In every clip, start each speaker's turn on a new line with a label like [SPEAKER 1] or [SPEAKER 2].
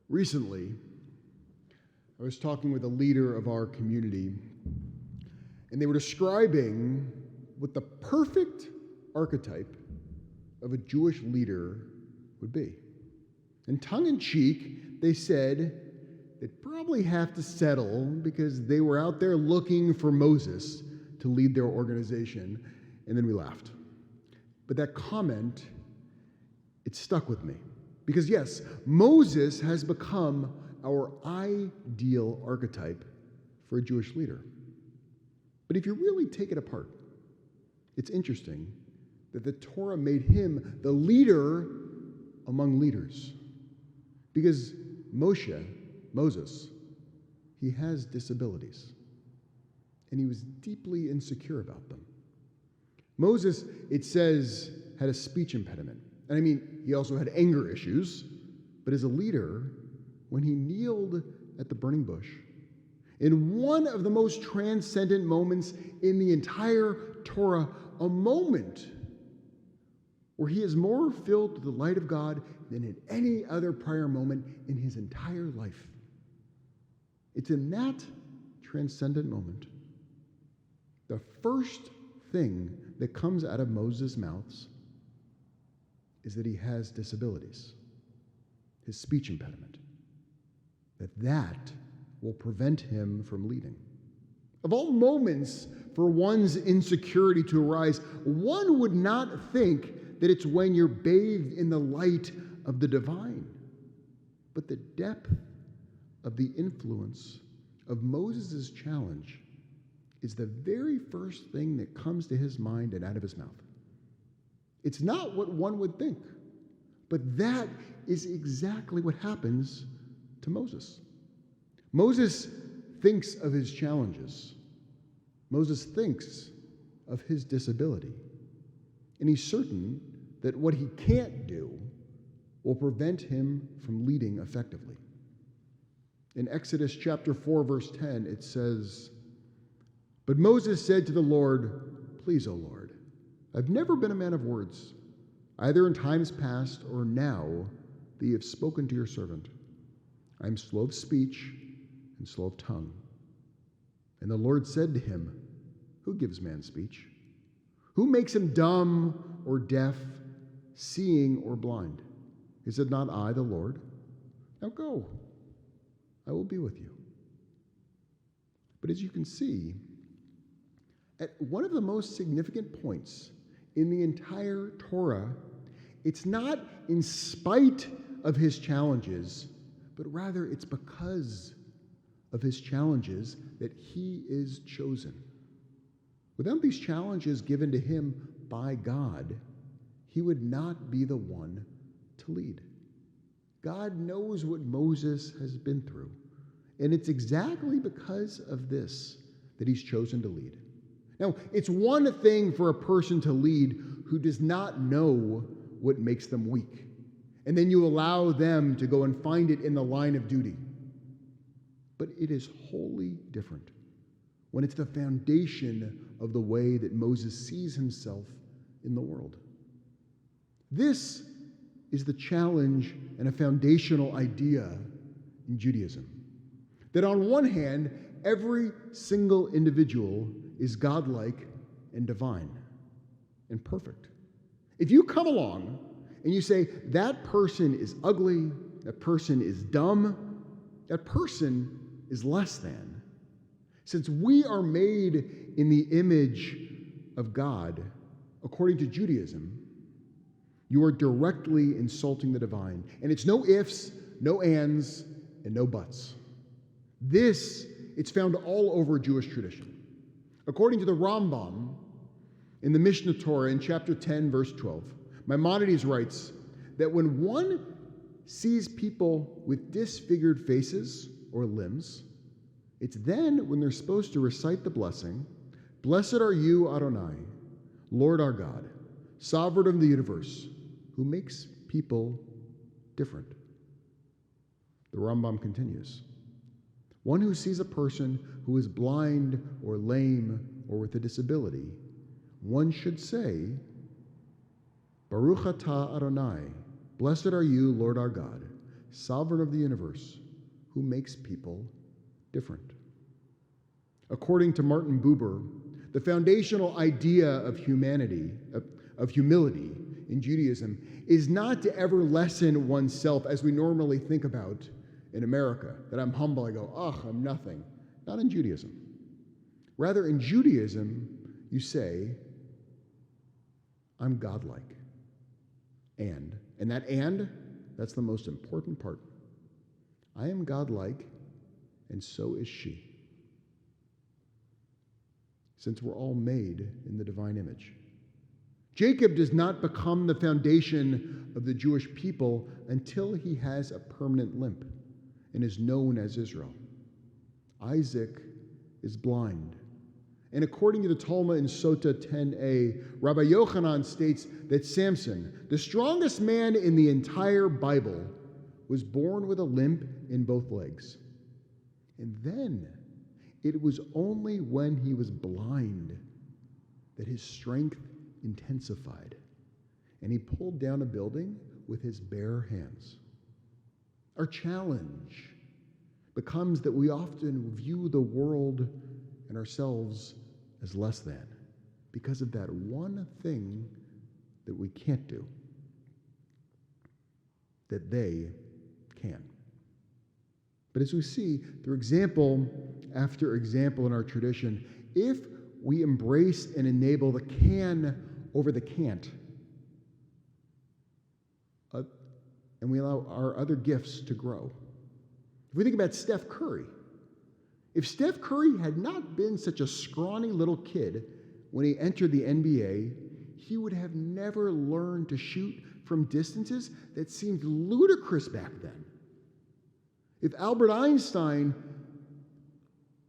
[SPEAKER 1] Recently, I was talking with a leader of our community, and they were describing what the perfect archetype of a Jewish leader would be. And tongue-in-cheek, they said they'd probably have to settle because they were out there looking for Moses to lead their organization, and then we laughed. But that comment, it stuck with me. Because yes, Moses has become our ideal archetype for a Jewish leader. But if you really take it apart, it's interesting that the Torah made him the leader among leaders. Because Moses, he has disabilities. And he was deeply insecure about them. Moses, it says, had a speech impediment. And I mean, he also had anger issues. But as a leader, when he kneeled at the burning bush, in one of the most transcendent moments in the entire Torah, a moment where he is more filled with the light of God than in any other prior moment in his entire life. It's in that transcendent moment, the first thing that comes out of Moses' mouths is that he has disabilities, his speech impediment, that will prevent him from leading. Of all moments for one's insecurity to arise, one would not think that it's when you're bathed in the light of the divine. But the depth of the influence of Moses' challenge is the very first thing that comes to his mind and out of his mouth. It's not what one would think, but that is exactly what happens to Moses. Moses thinks of his challenges. Moses thinks of his disability. And he's certain that what he can't do will prevent him from leading effectively. In Exodus chapter 4, verse 10, it says, "But Moses said to the Lord, 'Please, O Lord, I've never been a man of words, either in times past or now that you have spoken to your servant. I am slow of speech and slow of tongue.' And the Lord said to him, 'Who gives man speech? Who makes him dumb or deaf, seeing or blind? Is it not I, the Lord? Now go, I will be with you.'" But as you can see, at one of the most significant points in the entire Torah, it's not in spite of his challenges, but rather it's because of his challenges that he is chosen. Without these challenges given to him by God, he would not be the one to lead. God knows what Moses has been through, and it's exactly because of this that he's chosen to lead. Now, it's one thing for a person to lead who does not know what makes them weak, and then you allow them to go and find it in the line of duty. But it is wholly different when it's the foundation of the way that Moses sees himself in the world. This is the challenge and a foundational idea in Judaism. That on one hand, every single individual is godlike and divine and perfect. If you come along and you say, that person is ugly, that person is dumb, that person is less than, since we are made in the image of God, according to Judaism, you are directly insulting the divine. And it's no ifs, no ands, and no buts. It's found all over Jewish tradition. According to the Rambam, in the Mishnah Torah, in chapter 10, verse 12, Maimonides writes that when one sees people with disfigured faces or limbs, it's then when they're supposed to recite the blessing, "Blessed are you, Adonai, Lord our God, sovereign of the universe, who makes people different." The Rambam continues, "One who sees a person who is blind or lame or with a disability, one should say, 'Baruch atah Adonai, blessed are you, Lord our God, sovereign of the universe, who makes people different. According to Martin Buber, the foundational idea of humility in Judaism is not to ever lessen oneself as we normally think about in America, that I'm humble, I go, I'm nothing. Not in Judaism. Rather, in Judaism, you say, I'm godlike. And that's the most important part. I am godlike, and so is she. Since we're all made in the divine image. Jacob does not become the foundation of the Jewish people until he has a permanent limp and is known as Israel. Isaac is blind. And according to the Talmud in Sota 10a, Rabbi Yochanan states that Samson, the strongest man in the entire Bible, was born with a limp in both legs. And then it was only when he was blind that his strength intensified, and he pulled down a building with his bare hands. Our challenge becomes that we often view the world and ourselves as less than because of that one thing that we can't do, that they can. But as we see through example after example in our tradition, if we embrace and enable the can over the can't, and we allow our other gifts to grow. If we think about Steph Curry, if Steph Curry had not been such a scrawny little kid when he entered the NBA, he would have never learned to shoot from distances that seemed ludicrous back then. If Albert Einstein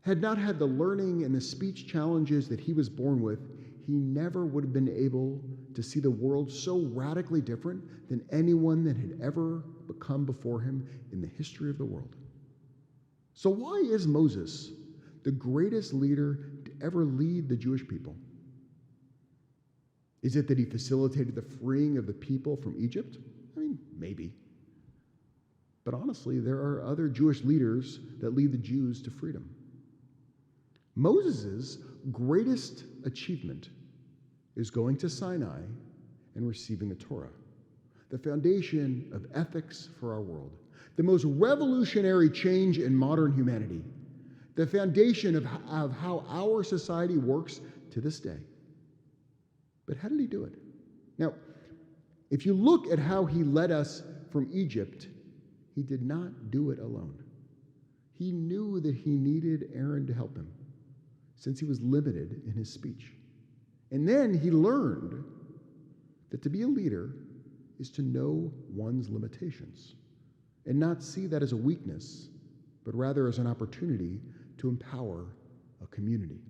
[SPEAKER 1] had not had the learning and the speech challenges that he was born with, he never would have been able to see the world so radically different than anyone that had ever become before him in the history of the world. So why is Moses the greatest leader to ever lead the Jewish people? Is it that he facilitated the freeing of the people from Egypt? I mean, maybe. But honestly, there are other Jewish leaders that lead the Jews to freedom. Moses' greatest achievement is going to Sinai and receiving the Torah, the foundation of ethics for our world, the most revolutionary change in modern humanity, the foundation of how our society works to this day. But how did he do it? Now, if you look at how he led us from Egypt, he did not do it alone. He knew that he needed Aaron to help him, since he was limited in his speech. And then he learned that to be a leader is to know one's limitations and not see that as a weakness, but rather as an opportunity to empower a community.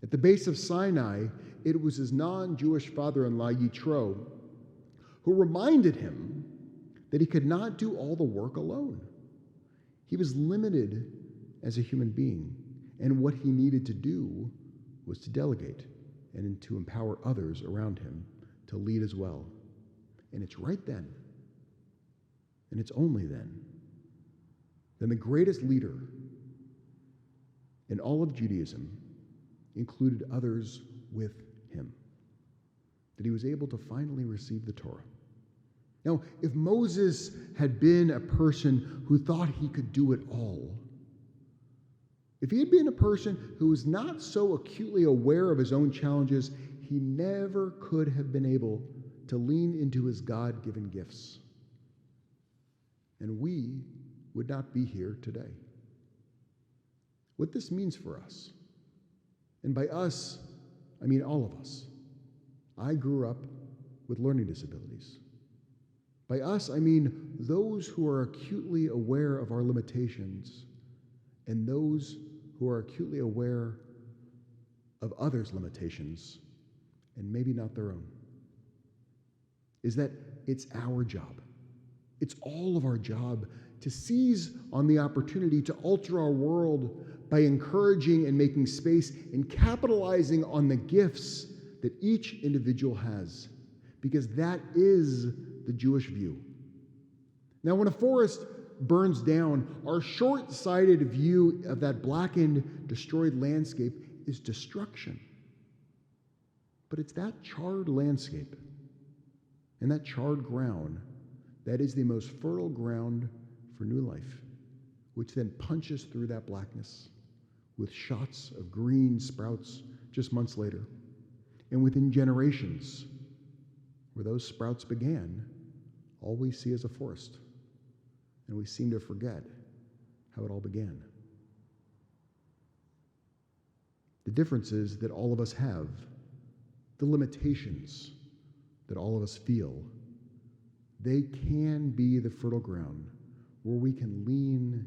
[SPEAKER 1] At the base of Sinai, it was his non-Jewish father-in-law, Yitro, who reminded him that he could not do all the work alone. He was limited as a human being, and what he needed to do was to delegate and to empower others around him to lead as well. And it's right then, and it's only then the greatest leader in all of Judaism included others with him, that he was able to finally receive the Torah. Now, if Moses had been a person who thought he could do it all, if he had been a person who was not so acutely aware of his own challenges, he never could have been able to lean into his God-given gifts. And we would not be here today. What this means for us, and by us, I mean all of us. I grew up with learning disabilities. By us, I mean those who are acutely aware of our limitations and those who are acutely aware of others' limitations and maybe not their own. Is that it's our job. It's all of our job to seize on the opportunity to alter our world by encouraging and making space and capitalizing on the gifts that each individual has, because that is the Jewish view. Now, when a forest burns down, our short-sighted view of that blackened, destroyed landscape is destruction. But it's that charred landscape and that charred ground that is the most fertile ground for new life, which then punches through that blackness with shots of green sprouts just months later. And within generations, where those sprouts began, all we see is a forest. And we seem to forget how it all began. The difference is that all of us have the limitations that all of us feel. They can be the fertile ground where we can lean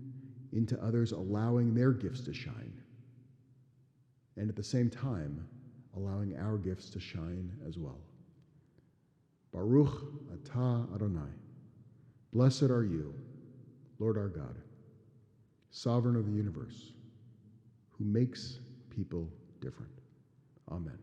[SPEAKER 1] into others, allowing their gifts to shine. And at the same time, allowing our gifts to shine as well. Baruch atah Adonai. Blessed are you, Lord our God, sovereign of the universe, who makes people different. Amen.